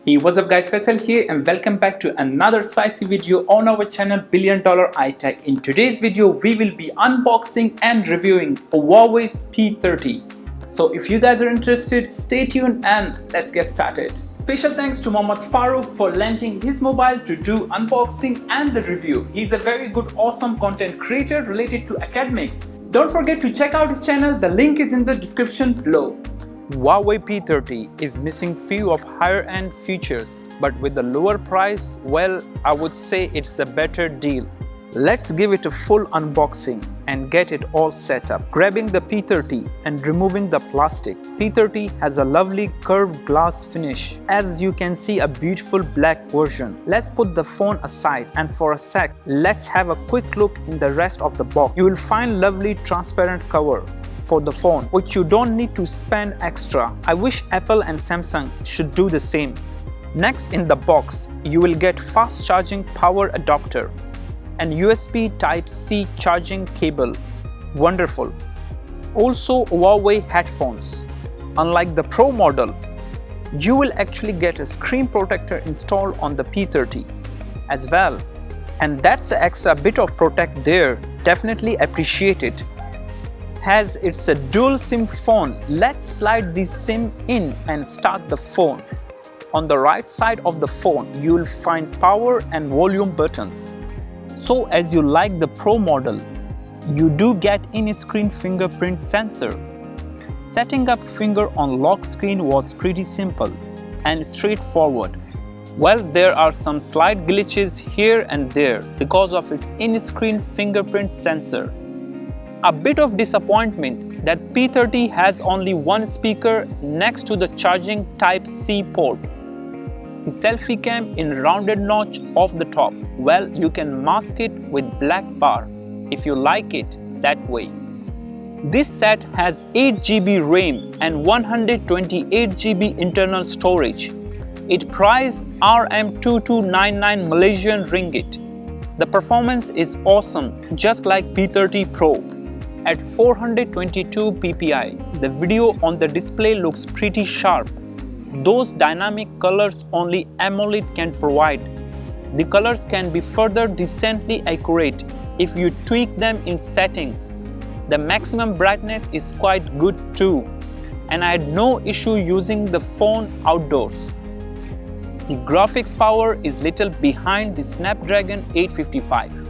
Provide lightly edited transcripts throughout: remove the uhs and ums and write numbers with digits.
Hey, what's up guys, Faisal here and welcome back to another spicy video on our channel $1 Billion iTech. In today's video, we will be unboxing and reviewing a Huawei P30. So if you guys are interested, stay tuned and let's get started. Special thanks to Mohammad Farooq for lending his mobile to do unboxing and the review. He's a very good, awesome content creator related to academics. Don't forget to check out his channel, the link is in the description below. Huawei P30 is missing few of higher end features, but with the lower price, well, I would say it's a better deal. Let's give it a full unboxing and get it all set up. Grabbing the P30 and removing the plastic. P30 has a lovely curved glass finish. As you can see, a beautiful black version. Let's put the phone aside and for a sec, let's have a quick look in the rest of the box. You will find lovely transparent cover for the phone, which you don't need to spend extra. I wish Apple and Samsung should do the same. Next in the box, you will get fast charging power adapter and USB Type-C charging cable. Wonderful. Also Huawei headphones. Unlike the Pro model, you will actually get a screen protector installed on the P30 as well. And that's an extra bit of protect there. Definitely appreciate it. As it's a dual SIM phone, let's slide the SIM in and start the phone. On the right side of the phone, you will find power and volume buttons. So as you like the Pro model, you do get in-screen fingerprint sensor. Setting up finger on lock screen was pretty simple and straightforward. Well, there are some slight glitches here and there because of its in-screen fingerprint sensor. A bit of disappointment that P30 has only one speaker next to the charging Type-C port. The selfie cam in rounded notch off the top. Well, you can mask it with black bar if you like it that way. This set has 8 GB RAM and 128 GB internal storage. It priced Rm2299 Malaysian ringgit. The performance is awesome, just like P30 Pro. At 422 ppi, the video on the display looks pretty sharp. Those dynamic colors only AMOLED can provide. The colors can be further decently accurate if you tweak them in settings. The maximum brightness is quite good too, and I had no issue using the phone outdoors. The graphics power is little behind the Snapdragon 855.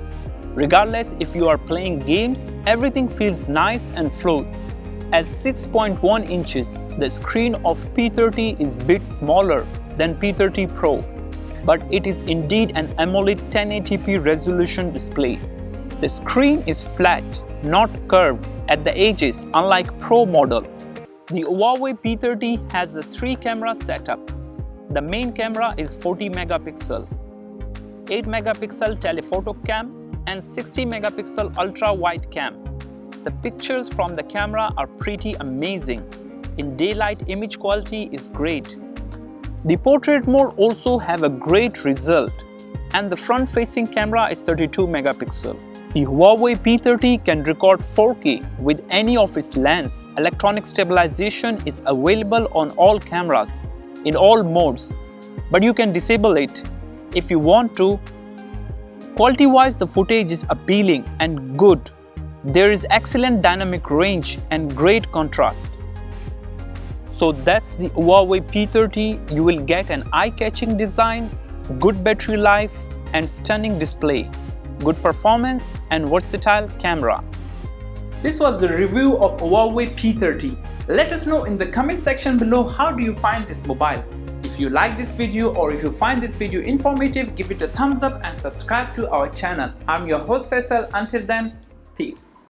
Regardless if you are playing games, everything feels nice and fluid. At 6.1 inches, the screen of P30 is a bit smaller than P30 Pro, but it is indeed an AMOLED 1080p resolution display. The screen is flat, not curved at the edges unlike Pro model. The Huawei P30 has a 3-camera setup. The main camera is 40 megapixel, 8 megapixel telephoto cam, and 60 megapixel ultra-wide cam. The pictures from the camera are pretty amazing. In daylight, image quality is great. The portrait mode also have a great result, and the front-facing camera is 32 megapixel. The Huawei P30 can record 4K with any of its lens. Electronic stabilization is available on all cameras in all modes, but you can disable it if you want to. Quality-wise, the footage is appealing and good. There is excellent dynamic range and great contrast. So that's the Huawei P30. You will get an eye-catching design, good battery life, and stunning display, good performance, and versatile camera. This was the review of Huawei P30. Let us know in the comment section below how do you find this mobile. If you like this video or if you find this video informative, give it a thumbs up and subscribe to our channel. I'm your host Faisal. Until then, peace.